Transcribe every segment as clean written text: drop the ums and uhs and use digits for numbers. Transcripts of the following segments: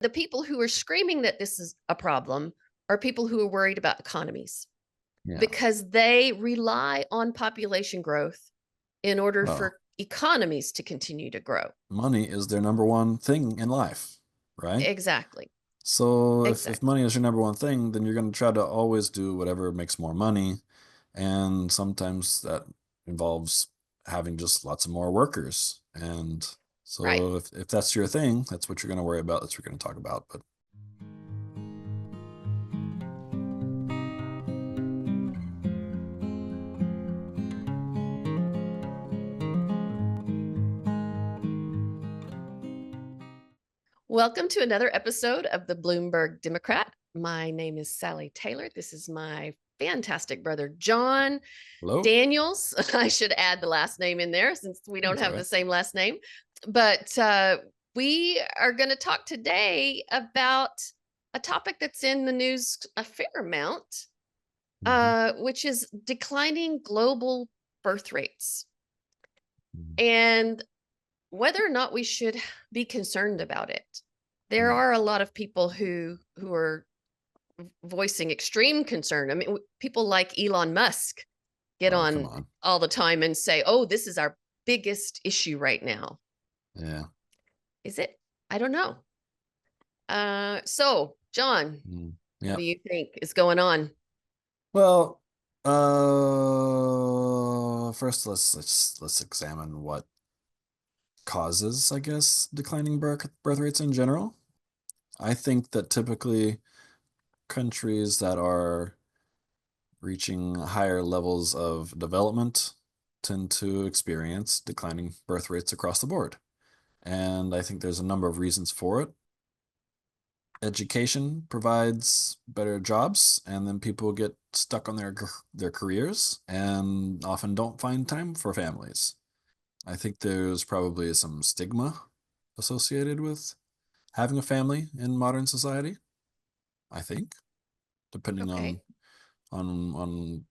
The people who are screaming that this is a problem are people who are worried about economies Yeah. because they rely on population growth in order Well, for economies to continue to grow. money is their number one thing in life, right? Exactly. So if Exactly. money is your number one thing, then you're going to try to always do whatever makes more money. And sometimes that involves having just lots of more workers. And Right. so if that's your thing, that's what you're going to worry about. That's what you're going to talk about. But Welcome to another episode of the Bloomburg Democrat. My name is Sally Taylor. This is my fantastic brother, John hello? Daniels. I should add the last name in there since we don't That's all have the right. same last name. But we are going to talk today about a topic that's in the news a fair amount, Mhm. which is declining global birth rates Mhm. and whether or not we should be concerned about it. There Yeah. are a lot of people who are voicing extreme concern. I mean, people like Elon Musk get Oh, come on on. all the time and say, "Oh, this is our biggest issue right now." Yeah. Is it? I don't know. So, John, Mm. what Yeah. do you think is going on? Well, first let's examine what causes, I guess, declining birth rates in general. I think that typically countries that are reaching higher levels of development tend to experience declining birth rates across the board. And I think there's a number of reasons for it. Education provides better jobs, and then people get stuck on their careers and often don't find time for families. I think there's probably some stigma associated with having a family in modern society. I think, depending Okay. on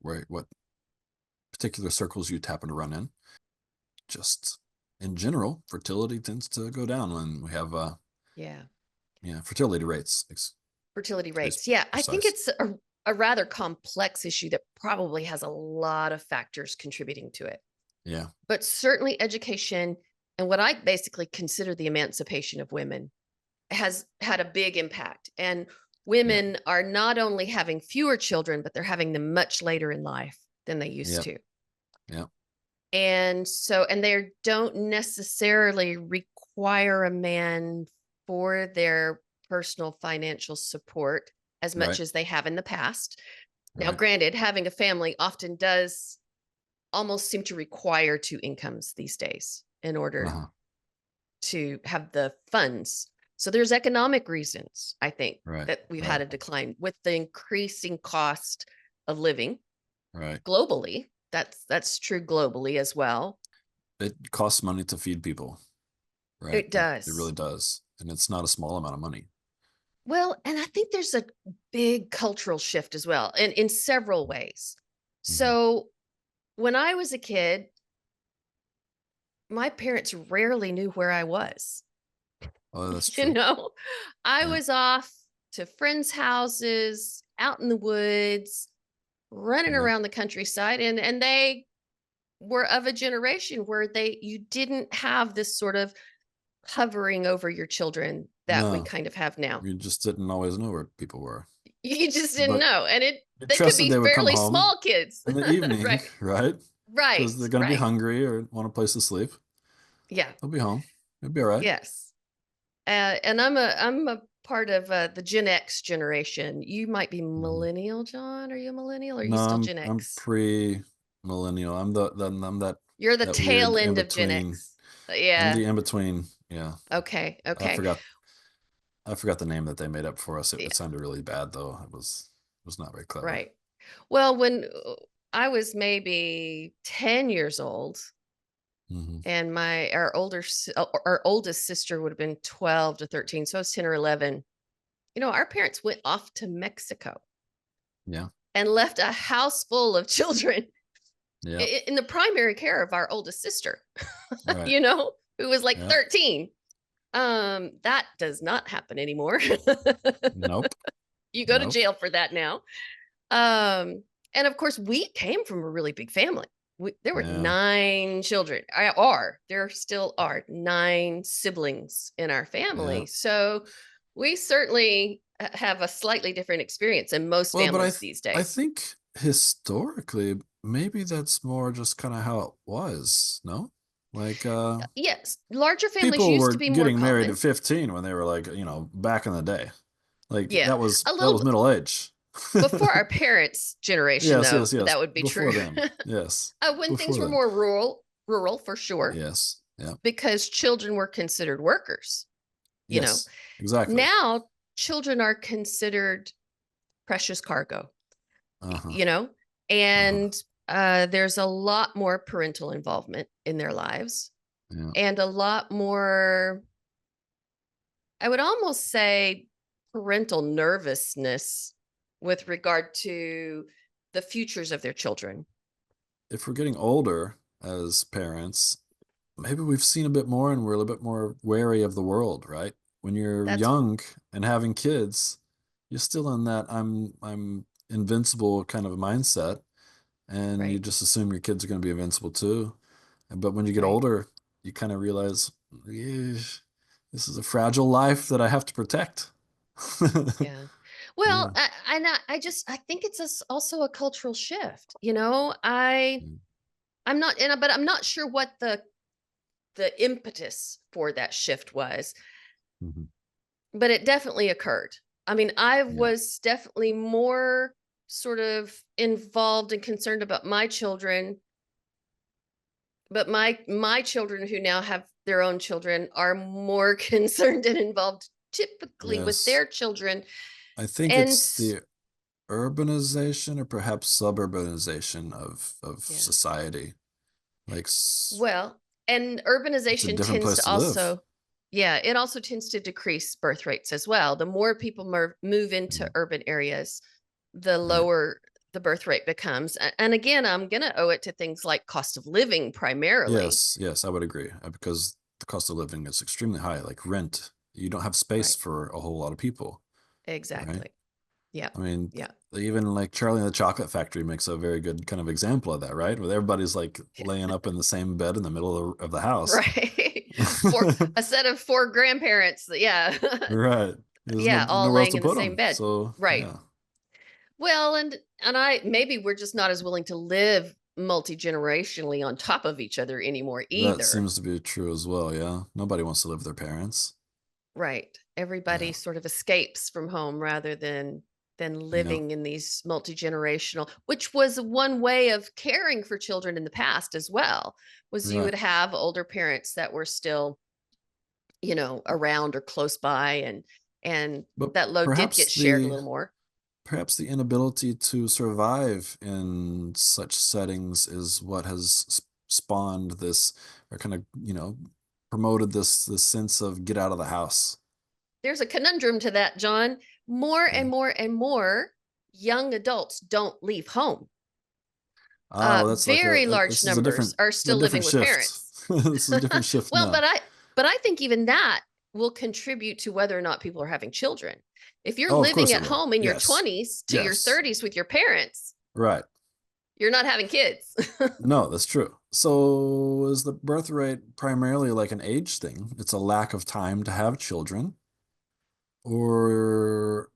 where what particular circles you happen to run in. Just in general, fertility tends to go down when we have Yeah. fertility rates. Fertility To be rates. Yeah, I think precise. it's a rather complex issue that probably has a lot of factors contributing to it. Yeah. But certainly education and what I basically consider the emancipation of women has had a big impact. And Yeah. women are not only having fewer children, but they're having them much later in life than they used Yeah. to. Yeah. And they don't necessarily require a man for their personal financial support as much Right. as they have in the past. Now, Right. granted, having a family often does almost seem to require two incomes these days in order Uh-huh. to have the funds. So there's economic reasons, I think, Right. that we've had Right. a decline with the increasing cost of living Right. globally. That's true globally as well. It costs money to feed people. Right. It It really does. does. And it's not a small amount of money. Well, and I think there's a big cultural shift as well, and in several ways. Mhm. So when I was a kid, my parents rarely knew where I was. Oh, that's You true. know, I Yeah. was off to friends' houses, out in the woods, running Yeah. around the countryside, and they were of a generation where they you didn't have this sort of hovering over your children that we No, kind of have now. you just didn't always know where people were. You just didn't But know, and you they could trusted be they would come fairly home small kids. in the evening, Right. right? Because Right, they're going to be right. hungry or want a place to sleep. Yeah, They'll be home. It'll be all right. yes. And I'm a part of, the Gen X generation. You might be Mhm. millennial, John. Are you a millennial, or are you No, still I'm Gen I'm X? pre-millennial. I'm You're the that weird tail in end of Gen between. X. I'm Yeah. the in between. Yeah, Okay, I okay. forgot. I forgot the name that they made up for us. It Yeah, sounded really bad though. It was not very clever. right. Well, when, I was maybe 10 years old, Hmm. and our oldest sister would have been 12 to 13, so I was 10 or 11. Our parents went off to Mexico Yeah. and left a house full of children Yeah. in the primary care of our oldest sister, Right. who was like Yeah. 13. That does not happen anymore. Nope. You go to Nope. jail for that now. And of course, we came from a really big family. There were Yeah. 9 children. There still are 9 siblings in our Yeah. family. So we certainly have a slightly different experience than most Well, but families these I days. think historically, maybe that's more just kind of how it was, no? Like Yes, larger families people used were to be more getting married at common. 15 when they were like, back in the day. Like Yeah, a that little was middle age. before our parents' generation, Yes, though, yes, yes. that would be true. Before them. Yes. When things Before were them. more rural for sure, Yes. Yeah. because children were considered workers. You know, Yes. Exactly. now children are considered precious cargo, Uh-huh. you know, Uh-huh. and there's a lot more parental involvement in their lives Yeah. and a lot more, I would almost say, parental nervousness with regard to the futures of their children. If we're getting older as parents, maybe we've seen a bit more and we're a little bit more wary of the world, right? When you're That's young and having kids, you're still in that I'm invincible kind of mindset, and you right, just assume your kids are going to be invincible too. But when you get right. older, you kind of realize, "Eh, this is a fragile life that I have to protect." Yeah. Well, Yeah. I think it's also a cultural shift. You know, Mm. I'm not, but I'm not sure what the impetus for that shift was, Mhm. but it definitely occurred. I mean, I Yeah. was definitely more sort of involved and concerned about my children, but my children who now have their own children are more concerned and involved typically with Yes. their children. I think And it's the urbanization or perhaps suburbanization of yeah. society. Like Well, and it's a urbanization different tends place to to live. also, yeah, it also tends to decrease birth rates as well. The more people move into Mm, urban areas, the right. lower the birth rate becomes. And again, I'm going to owe it to things like cost of living primarily. Yes, yes, I would agree because the cost of living is extremely high. Like rent, you don't have space Right. for a whole lot of people, right? Exactly. Yeah. I mean, Yeah. even like Charlie and the Chocolate Factory makes a very good kind of example of that, right? Where everybody's like Yeah. laying up in the same bed in the middle of the house. Right. For a set of 4 grandparents. Yeah. Right. There's Yeah. All nowhere else laying to in the put same them. bed. So Right. yeah, Well, and I maybe we're just not as willing to live multi-generationally on top of each other anymore that either. seems to be true as well. Yeah, nobody wants to live with their parents. Right. Yeah, Everybody sort of escapes from home rather than yeah, living in these multi-generational, which was one way of caring for children in the past as well, was you right. would have older parents that were still, around or close by, and But that load did perhaps get shared a the little more. perhaps the inability to survive in such settings is what has spawned this, or kind of promoted this sense of get out of the house. There's a conundrum to that, John. More Yeah. and more and more young adults don't leave home. Oh, that's like Very large this is numbers are a still living different with shift. parents. This is a different shift Well, now. but I think even that will contribute to whether or not people are having children. If you're Oh, of living course it at will. home in your Yes, 20s to your yes, 30s with your parents, right. you're not having kids. No, that's true. So is the birth rate primarily like an age thing? It's a lack of time to have children, or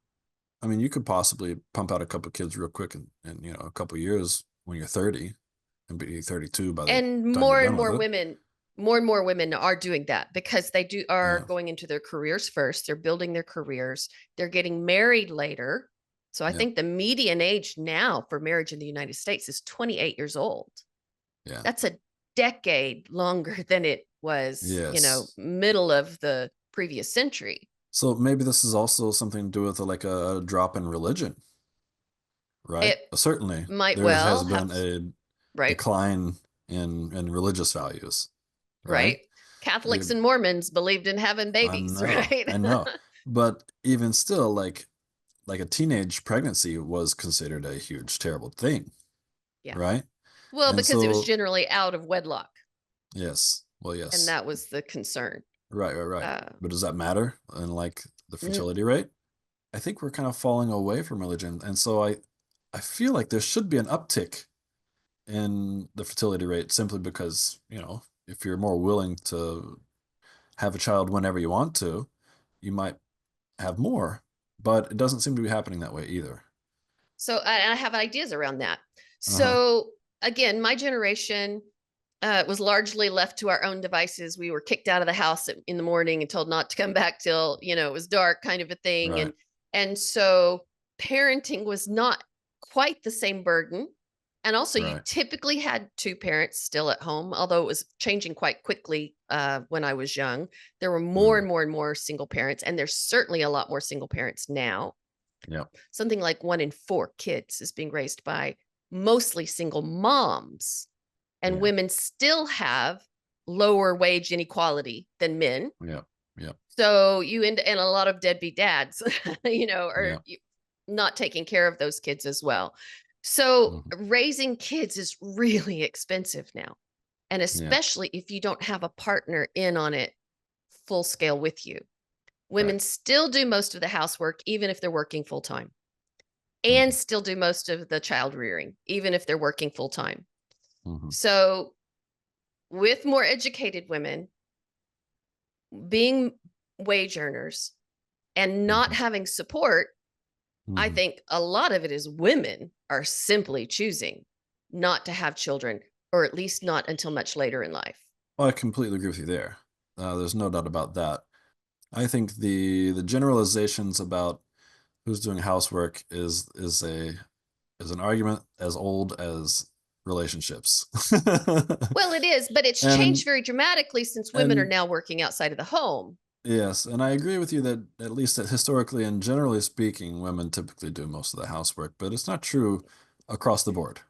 I mean, you could possibly pump out a couple kids real quick in a couple years when you're 30 and be 32 by the And time you're done with it. more and more women are doing that because they are Yeah, going into their careers first. They're building their careers. They're getting married later. So I yeah, think the median age now for marriage in the United States is 28 years old. yeah. That's a decade longer than it was, Yes. middle of the previous century. So maybe this is also something to do with like a drop in religion, right? It Certainly, might there has well been have, a right, decline in religious values, right? right. Catholics We've and Mormons believed in having babies, right? I know, but even still, like a teenage pregnancy was considered a huge, terrible thing, Yeah. right? Well, And because it was so, generally out of wedlock. yes, well, And yes, that was the concern. Right, right, right. Uh, But does that matter in like the n- fertility rate? I think we're kind of falling away from religion, and so I feel like there should be an uptick in the fertility rate simply because, if you're more willing to have a child whenever you want to, you might have more, but it doesn't seem to be happening that way either. so I have ideas around that. Uh-huh. So again, my generation was largely left to our own devices. We were kicked out of the house in the morning and told not to come back till it was dark, kind of a thing. And Right, so parenting was not quite the same burden. And also, you right. typically had two parents still at home, although it was changing quite quickly when I was young. There were more Mm, and more and more single parents, and there's certainly a lot more single parents now. yep, Something like 1 in 4 kids is being raised by mostly single moms, and yeah, women still have lower wage inequality than men. yep, yep, So you end and a lot of deadbeat dads, are yep. not taking care of those kids as well. So Hmm. raising kids is really expensive now. And Yeah, especially if you don't have a partner in on it full scale with you. right. Women still do most of the housework, even if they're working full time, and Hmm. still do most of the child rearing, even if they're working full time. Hmm. So, with more educated women being wage earners and not Hmm. having support, I Hmm. think a lot of it is women are simply choosing not to have children, or at least not until much later in life. Well, I completely agree with you there. There's no doubt about that. I think the generalizations about who's doing housework is an argument as old as relationships. Well, it is, but it's changed And very dramatically since women are and now working outside of the home. yes, and I agree with you that at least that historically and generally speaking, women typically do most of the housework, but it's not true across the board,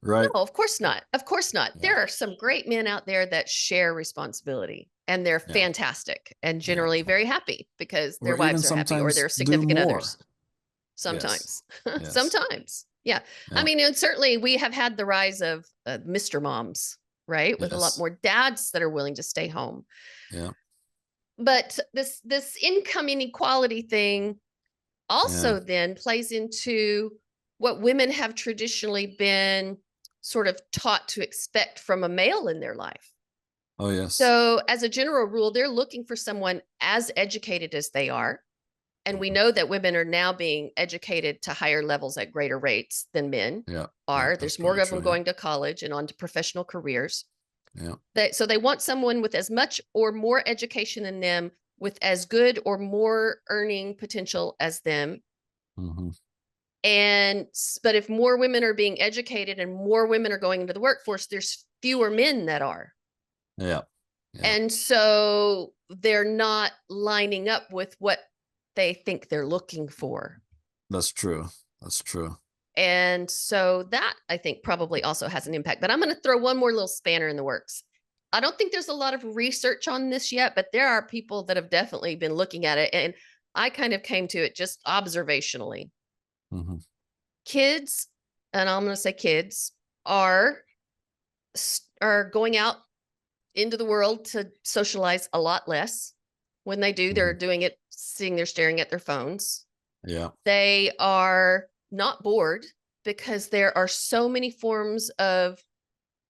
right? No, of course not. Of course not. Yeah, There are some great men out there that share responsibility, and they're yeah, fantastic and yeah. generally very happy because their Or even wives are happy or sometimes their do significant others. more. Yes, Sometimes. yes, Sometimes. Yeah. I yeah, mean, and certainly we have had the rise of Mr. Moms, right? With a lot yes, more dads that are willing to stay home. yeah, But this income inequality thing yeah. also then plays into what women have traditionally been sort of taught to expect from a male in their life. Oh, yes. So, as a general rule, they're looking for someone as educated as they are. And we Mhm. know that women are now being educated to higher levels at greater rates than men Yeah, yeah, are. that's There's more probably of true. them Yeah, going to college and on to professional careers. yeah, So they want someone with as much or more education than them, with as good or more earning potential as them. hmm, And but if more women are being educated and more women are going into the workforce, there's fewer men that are. yeah, yeah. And so they're not lining up with what they think they're looking for. That's true. That's true. And so that I think probably also has an impact. But I'm going to throw one more little spanner in the works. I don't think there's a lot of research on this yet, but there are people that have definitely been looking at it. And I kind of came to it just observationally. Hmm. Kids, and I'm going to say kids, are are going out into the world to socialize a lot less. When they do, they're Hmm. doing it sitting there staring at their phones. Yeah, They are not bored because there are so many forms of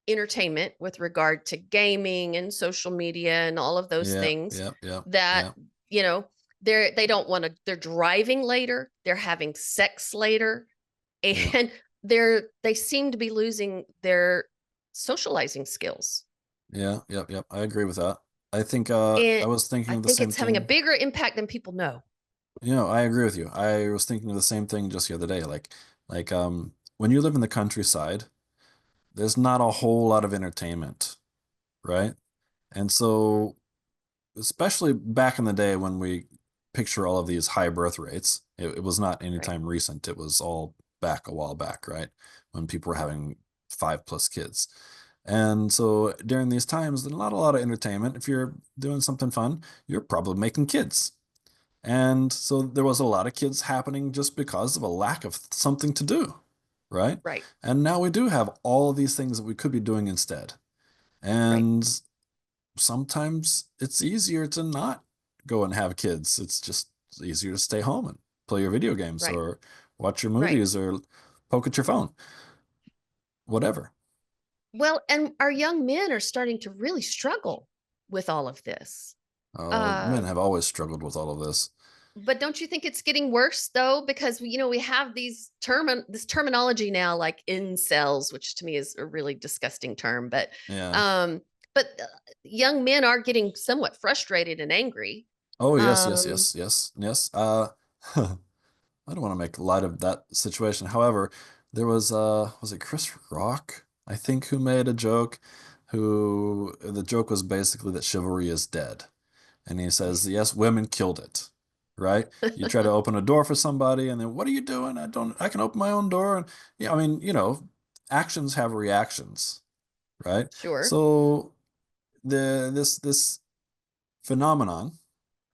entertainment with regard to gaming and social media and all of those yeah, things yeah, yeah, that yeah, you know they don't want to, they're driving later, they're having sex later, yeah, and they seem to be losing their socializing skills. yeah, yeah, yeah. I agree with that. I think I And was I thinking of the think same it's having a thing. bigger impact than people know. I agree with you. I was thinking of the same thing just the other day. When you live in the countryside, there's not a whole lot of entertainment, right? And so especially back in the day when we picture all of these high birth rates, it was not Right. anytime recent. It was all back a while back, right? When people were having 5+ kids. And so during these times, there's not a lot of entertainment. If you're doing something fun, you're probably making kids. And so there was a lot of kids happening just because of a lack of something to do, right? Right. And now we do have all of these things that we could be doing instead. Right. And sometimes it's easier to not go and have kids. It's just easier to stay home and play your video games Right. or watch your Right. movies or poke at your phone, whatever. Well, and our young men are starting to really struggle with all of this. Men Um, have always struggled with all of this. but don't you think it's getting worse though? Because we have this terminology now, like incels, which to me is a really disgusting term. Yeah. Um, but young men are getting somewhat frustrated and angry. Oh, yes, yes, Um, yes, yes, yes. I don't want to make light of that situation. However, there was it Chris Rock, I think, who made a joke who the joke was basically that chivalry is dead. And he says, yes, women killed it, right? You try to open a door for somebody and then what are you doing? I can open my own door. And yeah, I mean, actions have reactions, right? sure. So this phenomenon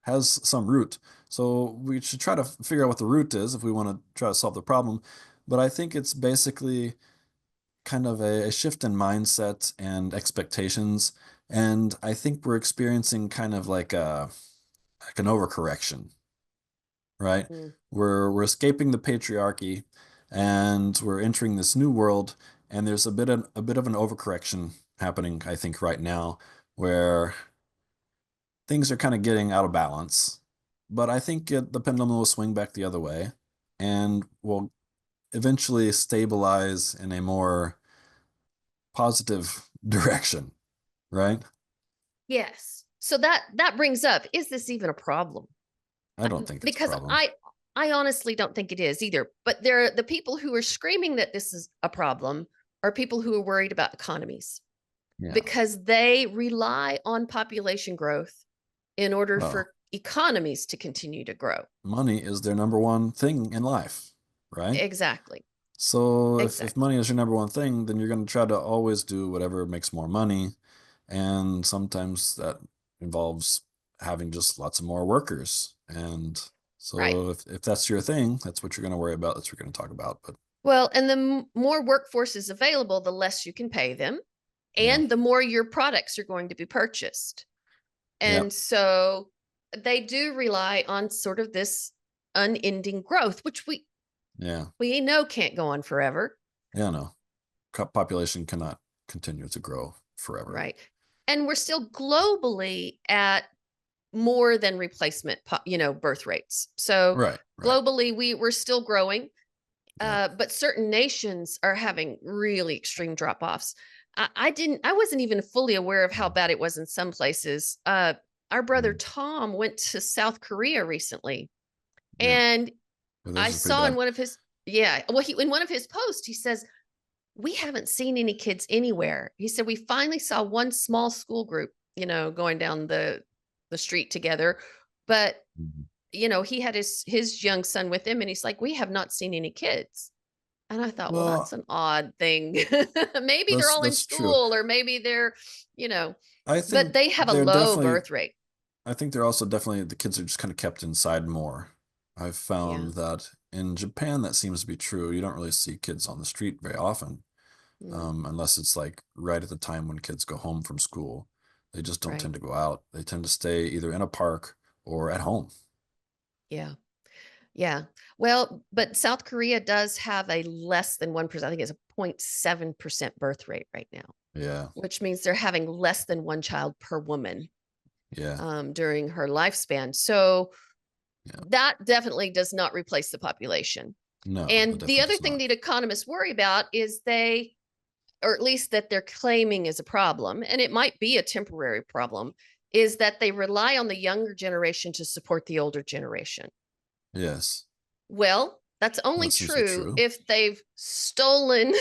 has some root. So we should try to figure out what the root is if we want to try to solve the problem. But I think it's basically kind of a shift in mindset and expectations. And I think we're experiencing kind of like an overcorrection, right? Mm. We're escaping the patriarchy and we're entering this new world. And there's a bit of an overcorrection happening, I think, right now, where things are kind of getting out of balance. But I think the pendulum will swing back the other way and will eventually stabilize in a more positive direction, right? Yes. So that brings up, is this even a problem? I don't think it's a Because problem. I honestly don't think it is either. But there the people who are screaming that this is a problem are people who are worried about economies Yeah. because they rely on population growth in order Well, for economies to continue to grow. money is their number one thing in life, right? Exactly. So if Exactly. money is your number one thing, then you're going to try to always do whatever makes more money. And sometimes that involves having just lots of more workers. And Right. so if that's your thing, that's what you're going to worry about. That's what you're going to talk about. But Well, and the more workforce is available, the less you can pay them, yeah, and the more your products are going to be purchased. yeah, And so they do rely on sort of this unending growth, which yeah, we know can't go on forever. yeah, no. Population cannot continue to grow forever. Right. And we're still globally at more than replacement, birth rates. So Right, right. globally, we're still growing, Yeah. but certain nations are having really extreme drop offs. I wasn't even fully aware of how bad it was in some places. Our brother Mm, Tom went to South Korea recently, yeah. and I This is pretty saw in bad. one of his, yeah, well, in one of his posts, he says, we haven't seen any kids anywhere. He said, we finally saw one small school group, going down the street together. But, Mhm. he had his young son with him, and he's like, we have not seen any kids. And I thought, well, that's Well, an odd thing. Maybe they're that's all in that's true. school, or maybe they're, you know, I but think they have a they're low definitely birth rate. I think they're also definitely the kids are just kind of kept inside more. I've Yeah. found that in Japan that seems to be true. You don't really see kids on the street very often, Mm, unless it's like right at the time when kids go home from school. They just don't right. tend to go out. They tend to stay either in a park or at home. Yeah. Yeah. Well, but South Korea does have a less than 1%. I think it's a 0.7% birth rate right now, Yeah, which means they're having less than one child per woman yeah, during her lifespan. So yeah. that definitely does not replace the population. No, it And the definitely other does thing not. that economists worry about is or at least that they're claiming is a problem, and it might be a temporary problem, is that they rely on the younger generation to support the older generation. Yes, Well, that's only that seems to be true true. if they've stolen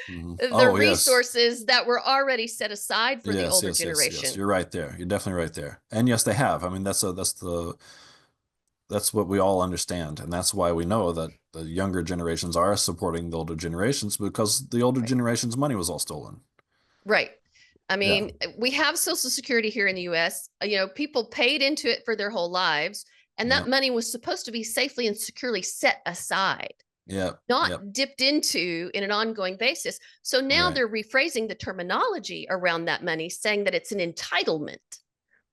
the Oh, yes. resources that were already set aside for the Yes, older yes, yes, yes. generation. You're right there. You're definitely right there. And yes, they have. I mean, that's what we all understand, and that's why we know that the younger generations are supporting the older generations because the older Right. generation's money was all stolen. Right. I Yeah, mean, we have Social Security here in the US. People paid into it for their whole lives, and yeah, that money was supposed to be safely and securely set aside. Yep. Yep. not dipped into in an ongoing basis. So now Right. they're rephrasing the terminology around that money, saying that it's an entitlement.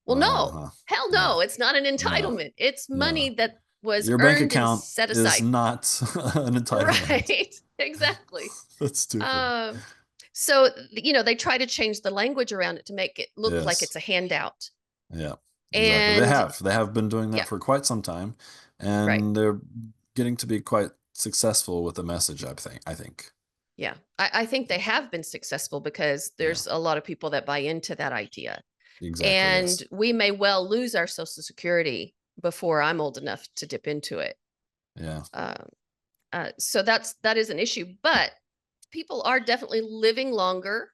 Well, no, Uh-huh. hell Yeah. no, it's not an No. entitlement. It's No. money that was Your bank earned and account set is aside. not an entitlement. Right. Exactly. That's stupid. Um, so, they try to change the language around it to make it look like Yes. it's a handout. Yeah. Exactly. They And have. They have been doing that yeah, for quite some time, right. and they're getting to be quite successful with the message, I think. Yeah. I think they have been successful because Yeah. there's a lot of people that buy into that idea. Exactly. And Yes. we may well lose our Social Security before I'm old enough to dip into it. Yeah. Um, so that is an issue, but people are definitely living longer.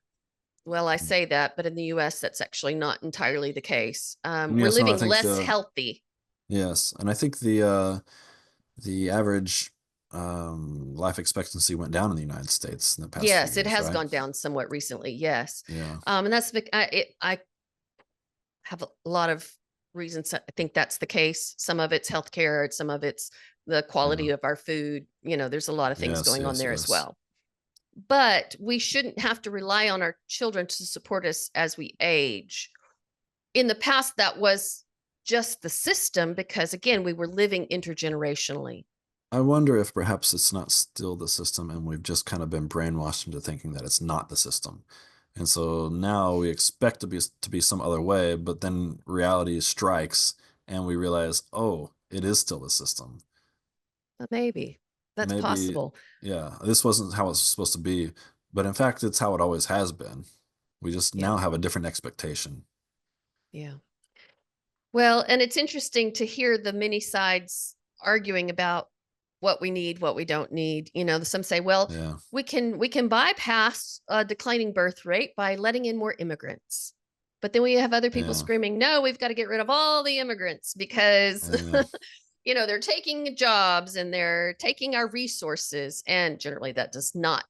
Well, I say that, but in the US, that's actually not entirely the case. And We're yes, no, I living think less healthy. yes, and I think the average life expectancy went down in the United States in the past few Yes, it years, has right? gone down somewhat recently. Yes. Yeah. And I have a lot of reasons. I think that's the case. Some of it's healthcare, some of it's the Yeah. quality of our food. There's a lot of things Yes, going on yes, there as yes. well. But we shouldn't have to rely on our children to support us as we age. In the past, that was just the system because, again, we were living intergenerationally. I wonder if perhaps it's not still the system and we've just kind of been brainwashed into thinking that it's not the system. And so now we expect to be some other way, but then reality strikes and we realize, oh, it is still the system. Maybe that's Maybe, possible. yeah, this wasn't how it's supposed to be, but in fact, it's how it always has been. We just Yeah. now have a different expectation. Yeah. Well, and it's interesting to hear the many sides arguing about what we need, what we don't need. Some say, well, Yeah, we can bypass a declining birth rate by letting in more immigrants. But then we have other people yeah, screaming, no, we've got to get rid of all the immigrants because yeah, they're taking jobs and they're taking our resources. And generally that does not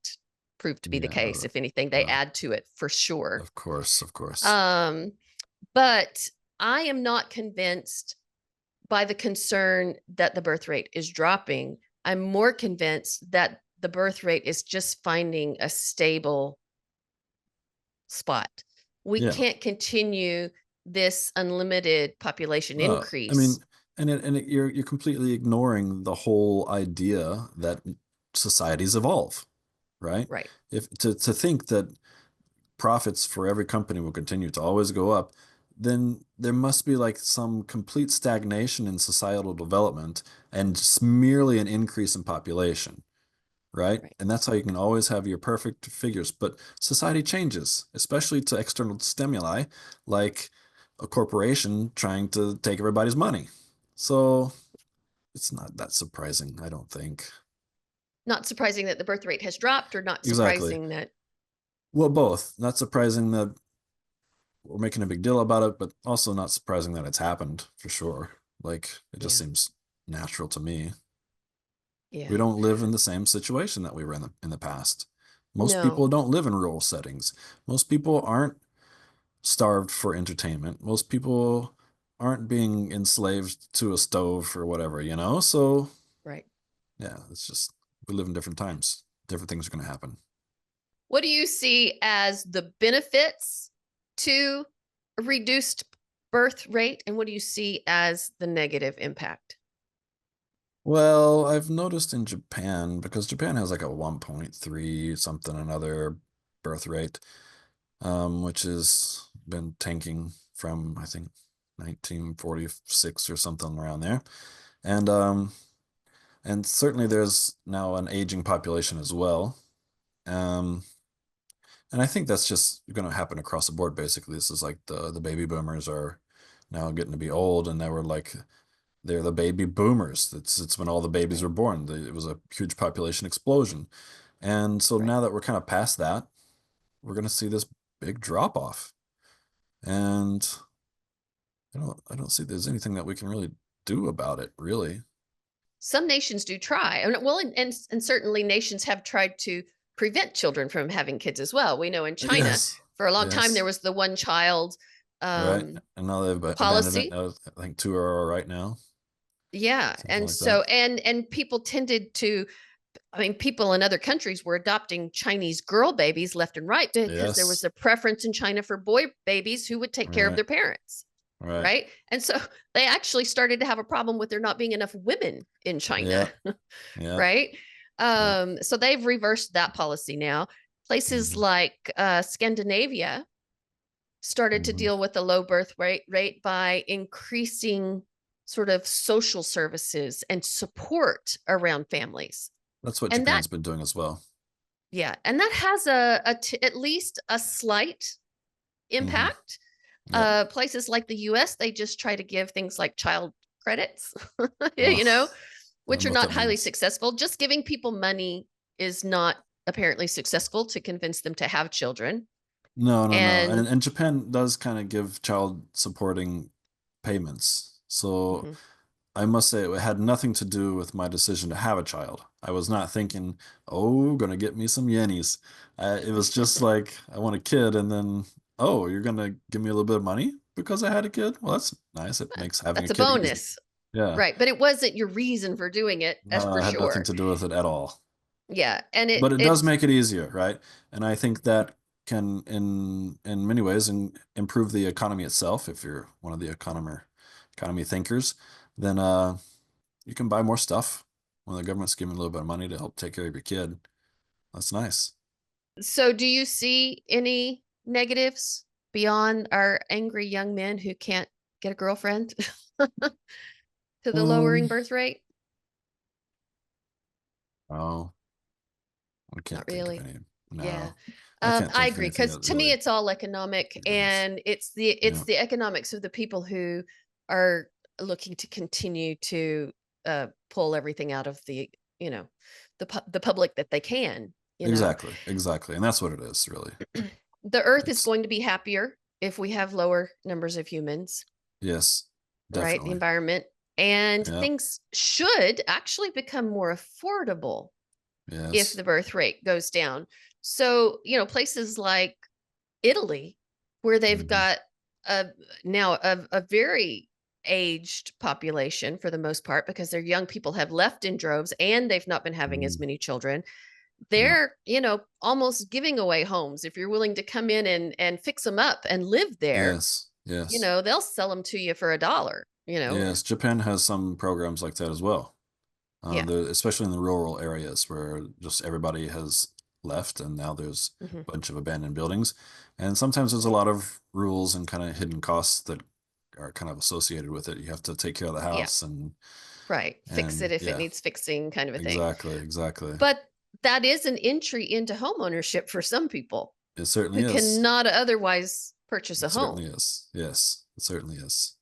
prove to be the yeah. case. If anything, they No, add to it for sure. of course, of course. Um, but I am not convinced by the concern that the birth rate is dropping. I'm more convinced that the birth rate is just finding a stable spot. We Yeah. can't continue this unlimited population I mean, increase. you're completely ignoring the whole idea that societies evolve, right? Right, If to think that profits for every company will continue to always go up, then there must be like some complete stagnation in societal development and just merely an increase in population, right? right. And that's how you can always have your perfect figures. But society changes, especially to external stimuli, like a corporation trying to take everybody's money. So it's not that surprising, I don't think. Not surprising that the birth rate has dropped, or not Exactly. surprising that, Well, both. Not surprising that we're making a big deal about it, but also not surprising that it's happened for sure. Like it just yeah, seems natural to me. We yeah. don't live in the same situation that we were in the past. Most No, people don't live in rural settings. Most people aren't starved for entertainment. Most people aren't being enslaved to a stove or whatever. So right. yeah, it's just we live in different times. Different things are going to happen. What do you see as the benefits to a reduced birth rate, and what do you see as the negative impact? Well, I've noticed in Japan, because Japan has like a 1.3 something another birth rate, which has been tanking from I think 1946 or something around there. And certainly there's now an aging population as well. Um, and I think that's just going to happen across the board basically. This is like the baby boomers are now getting to be old and they were like they're the baby boomers. It's when all the babies Right, were born. It was a huge population explosion. And so right. now that we're kind of past that, we're going to see this big drop off. And I don't see there's anything that we can really do about it, really. Some nations do try. Well, and certainly nations have tried to prevent children from having kids as well. We know in China, Yes. for a long time, there Yes. was the one child Right. And now they've abandoned it. policy. Now, I think two are all right now. Yeah. Something And like that. so, and people tended to I mean, people in other countries were adopting Chinese girl babies left and right because there was Yes. a preference in China for boy babies who would take care of Right. their parents. Right. Right. And so they actually started to have a problem with there not being enough women in China. Yeah. Yeah. Right. Yeah. So they've reversed that policy now. Places Hmm. like Scandinavia started to Hmm. deal with the low birth rate by increasing sort of social services and support around families. That's what And that, Japan's been doing as well. yeah, and that has at least a slight Hmm. impact. Yep. Places like the US, they just try to give things like child credits, you Ugh, know, I don't which are know what not that highly means. successful. Just giving people money is not apparently successful to convince them to have children. No, no, no. And And Japan does kind of give child supporting payments. So mhm. I must say it had nothing to do with my decision to have a child. I was not thinking, oh, gonna get me some yennies. It was just like, I want a kid, and then, oh, you're gonna give me a little bit of money because I had a kid? Well, that's nice. It makes having a That's a kid easy. bonus. Yeah. Right. But it wasn't your reason for doing it, that's No, for it had nothing sure. to do with it at all. Yeah. And But it does it's make it easier, right? And I think that can, in many ways, improve the economy itself. If you're one of the economy thinkers, then you can buy more stuff when the government's giving a little bit of money to help take care of your kid. That's nice. so do you see any negatives beyond our angry young men who can't get a girlfriend to the lowering Um, birth rate? oh, I Not can't think of really. any. Yeah. No, I can't I think of agree anything because that to me really it's all economic, is. and it's Yeah, the economics of the people who are looking to continue to pull everything out of the, you know, the public that they can, you know. exactly, exactly, and that's what it is, really. The earth is It's going to be happier if we have lower numbers of humans, yes, right? The definitely. environment, and Yeah, things should actually become more affordable if yes. the birth rate goes down. So, you know, places like Italy, where they've Hmm. got a now a very aged population for the most part because their young people have left in droves and they've not been having as Hmm. many children. Yeah. They're, you know, almost giving away homes if you're willing to come in and fix them up and live there. Yes. You Yes. know, they'll sell them to you for $1, you know. Yes. Japan has some programs like that as well. Yeah. Especially in the rural areas where just everybody has left and now there's Hmm. a bunch of abandoned buildings. And sometimes there's a lot of rules and kind of hidden costs that are kind of associated with it. You have to take care of the Yeah. house Right. Fix it and if it yeah, needs fixing, kind of a thing. exactly, exactly. But that is an entry into home ownership for some people It certainly who is. cannot otherwise purchase a It certainly home. is. Yes, it certainly is.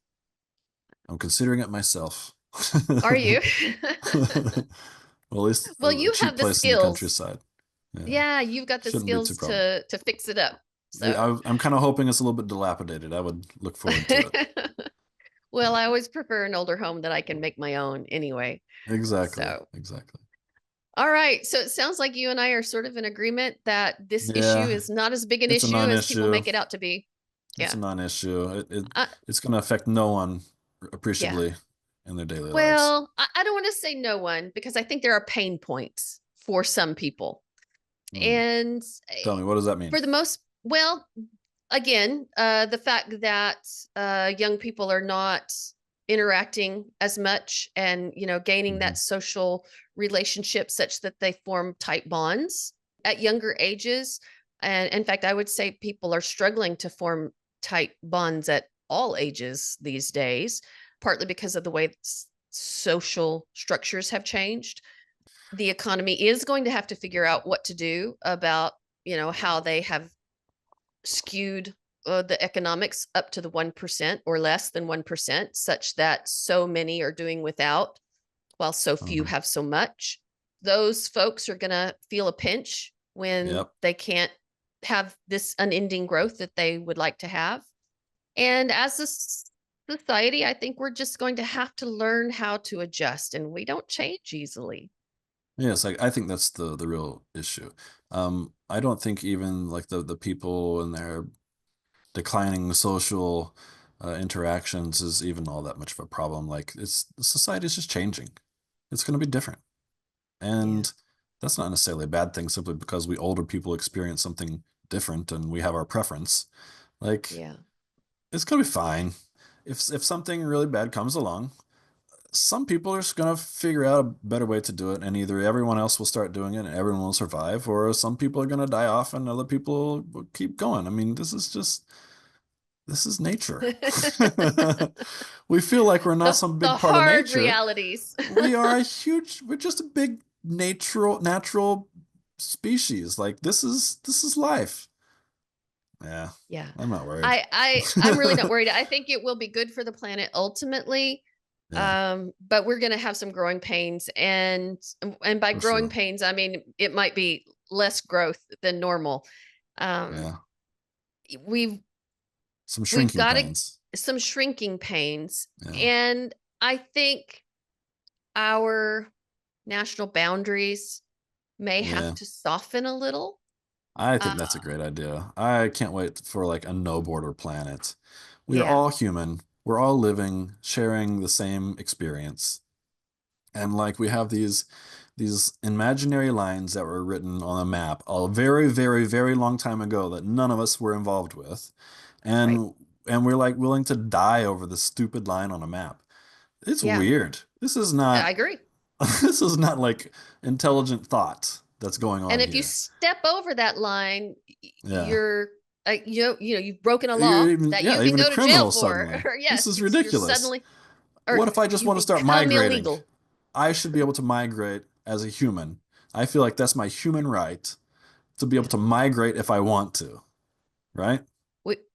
I'm considering it myself. Are you? Well, at least Well, a you cheap have the place in the skills. countryside. Yeah, Yeah, you've got the shouldn't be too skills problem. to fix it up. Yeah, So, I'm kind of hoping it's a little bit dilapidated. I would look forward to it. well, Yeah, I always prefer an older home that I can make my own anyway. exactly, So, exactly. all right. So it sounds like you and I are sort of in agreement that this issue Yeah, is not as big an it's a issue as people non-issue. make it out to be. It's Yeah. a non-issue. Uh, It's going to affect no one yeah. appreciably in their daily lives. Well, I don't want to say no one because I think there are pain points for some people. Hmm. And Tell me, what does that mean? for the most, well, again, the fact that young people are not interacting as much and, you know, gaining Hmm. that social relationship such that they form tight bonds at younger ages. And in fact, I would say people are struggling to form tight bonds at all ages these days, partly because of the way social structures have changed. The economy is going to have to figure out what to do about, you know, how they have skewed the economics up to the 1% or less than 1%, such that so many are doing without while so few Uh-huh. have so much. Those folks are going to feel a pinch when Yep. they can't have this unending growth that they would like to have. And as a society, I think we're just going to have to learn how to adjust, and we don't change easily. Yes, I think that's the real issue. I don't think even like the people and their declining social interactions is even all that much of a problem. Like it's society is just changing. It's going to be different, Yeah. and that's not necessarily a bad thing simply because we older people experience something different and we have our preference. Like, Yeah. it's gonna be fine. If something really bad comes along, some people are just gonna figure out a better way to do it, and either everyone else will start doing it and everyone will survive, or some people are gonna die off and other people will keep going. I mean, this is nature. We feel like we're not some The big part of hard nature. realities. We're just a big natural species. Like, this is life. Yeah, Yeah. I'm not worried. I'm really not worried. I think it will be good for the planet ultimately. Yeah, But we're going to have some growing pains, and by for growing sure. pains, I mean it might be less growth than normal. Um, Yeah, we've some we've shrinking got pains. some shrinking pains, Yeah, and I think our national boundaries may have yeah. to soften a little. I Uh, think that's a great idea. I can't wait for like a no border planet. We are yeah, all human. We're all living, sharing the same experience. And like we have these imaginary lines that were written on a map a very, very, very long time ago that none of us were involved with. right. And we're like willing to die over this stupid line on a map. It's Yeah, weird. I agree. This is not like intelligent thought that's going And on if you here. step over that line, Yeah. you're you've broken a You're law even, that you yeah, can even a go to jail criminal for. suddenly. Or This yes, is you're ridiculous. suddenly, or What if I just you want to start become migrating? illegal. I should be able to migrate as a human. I feel like that's my human right to be able Yeah. to migrate if I want to, right?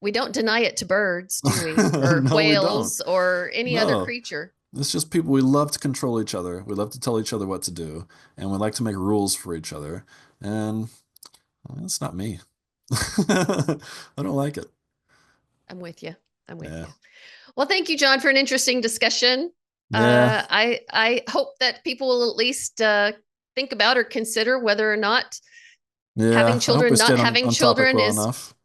We don't deny it to birds, do we? Or No, we don't. whales or any other No. creature. It's just people. We love to control each other. We love to tell each other what to do, and we like to make rules for each other. And that's not me. I don't like it. I'm with you. I'm with Yeah. you. Well, thank you, John, for an interesting discussion. Yeah. I hope that people will at least think about or consider whether or not Yeah. having I hope we children, not stayed having on topic children well is enough.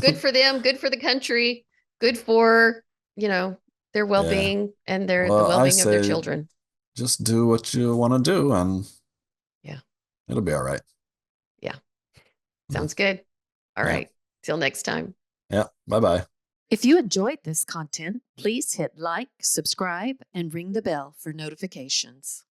good for them, good for the country, good for, you know, their Yeah. well-being and the Well, I well-being of their say children. just do what you want to do and Yeah. it'll be all right. Yeah. Yeah. Sounds good. All Yeah. right. Till next time. Yeah. Bye-bye. If you enjoyed this content, please hit like, subscribe, and ring the bell for notifications.